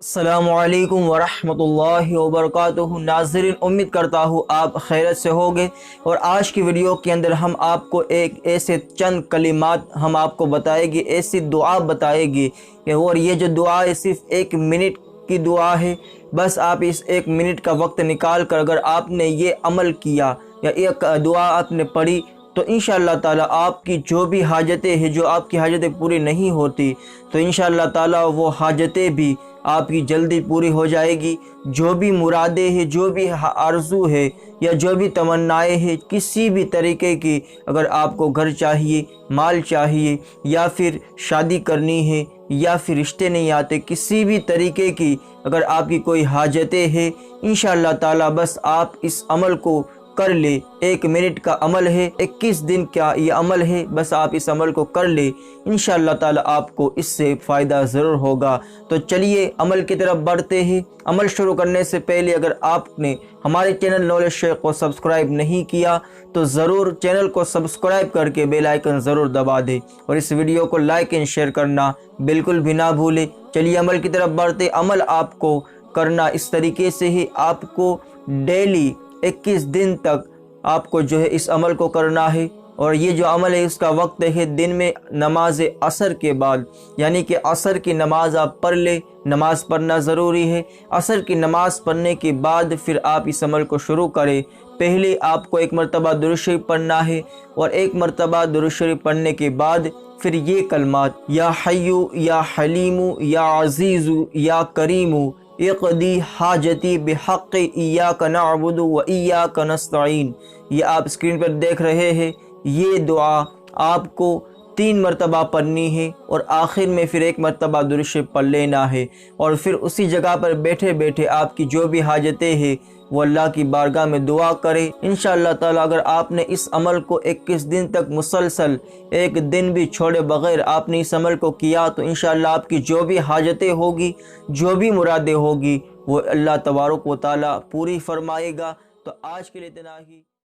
अस्सलामु अलैकुम वरहमतुल्लाहि वबरकातुहू। नाज़रीन, उम्मीद करता हूँ आप खैरियत से होंगे। और आज की वीडियो के अंदर हम आपको एक ऐसे चंद कलिमात हम आपको बताएंगे, ऐसी दुआ बताएगी। और ये जो दुआ है सिर्फ 1 मिनट की दुआ है। बस आप इस 1 मिनट का वक्त निकाल कर अगर आपने ये अमल किया या एक दुआ आपने पढ़ी तो इंशाअल्लाह ताला आपकी जो भी हाजतें हैं, जो आपकी हाजतें पूरी नहीं होती, तो इंशाअल्लाह ताला वो हाजतें भी आपकी जल्दी पूरी हो जाएगी। जो भी मुरादें हैं, जो भी आरज़ू है या जो भी तमन्नाएं हैं, किसी भी तरीके की, अगर आपको घर चाहिए, माल चाहिए, या फिर शादी करनी है, या फिर रिश्ते नहीं आते, किसी भी तरीके की अगर आपकी कोई हाजतें हैं, इंशाअल्लाह ताला बस आप इस अमल को कर ले। 1 मिनट का अमल है, 21 दिन का ये अमल है। बस आप इस अमल को कर ले, इंशाअल्लाह ताला आपको इससे फ़ायदा ज़रूर होगा। तो चलिए अमल की तरफ बढ़ते हैं। अमल शुरू करने से पहले अगर आपने हमारे चैनल नॉलेज शेख को सब्सक्राइब नहीं किया तो ज़रूर चैनल को सब्सक्राइब करके बेल आइकन ज़रूर दबा दें, और इस वीडियो को लाइक एंड शेयर करना बिल्कुल भी ना भूलें। चलिए अमल की तरफ बढ़ते। अमल आपको करना इस तरीके से ही, आपको डेली 21 दिन तक आपको जो है इस अमल को करना है। और ये जो अमल है इसका वक्त है दिन में नमाज असर के बाद, यानी कि असर की नमाज आप पढ़ ले। नमाज पढ़ना ज़रूरी है। असर की नमाज पढ़ने के बाद फिर आप इस अमल को शुरू करें। पहले आपको 1 मरतबा दुरूद शरीफ पढ़ना है, और 1 मरतबा दुरूद शरीफ पढ़ने के बाद फिर ये कलमात, या हय्यु या हलीमु या अज़ीज़ु या करीमु इक़दी हाजती बिहक़्क़ इय्याक नअबुदु व इय्याक नस्तईन। ये आप स्क्रीन पर देख रहे हैं। ये दुआ आपको 3 मरतबा पढ़नी है, और आखिर में फिर 1 मरतबा दुरूद शरीफ पढ़ लेना है। और फिर उसी जगह पर बैठे बैठे आपकी जो भी हाजतें हैं वो अल्लाह की बारगाह में दुआ करें। इंशाअल्लाह ताला अगर आपने इस अमल को 21 दिन तक मुसलसल, 1 दिन भी छोड़े बगैर आपने इस अमल को किया तो इंशाअल्लाह आपकी जो भी हाजतें होगी, जो भी मुरादें होगी, वो अल्लाह तबारक व तआला पूरी फरमाएगा। तो आज के लिए इतना ही।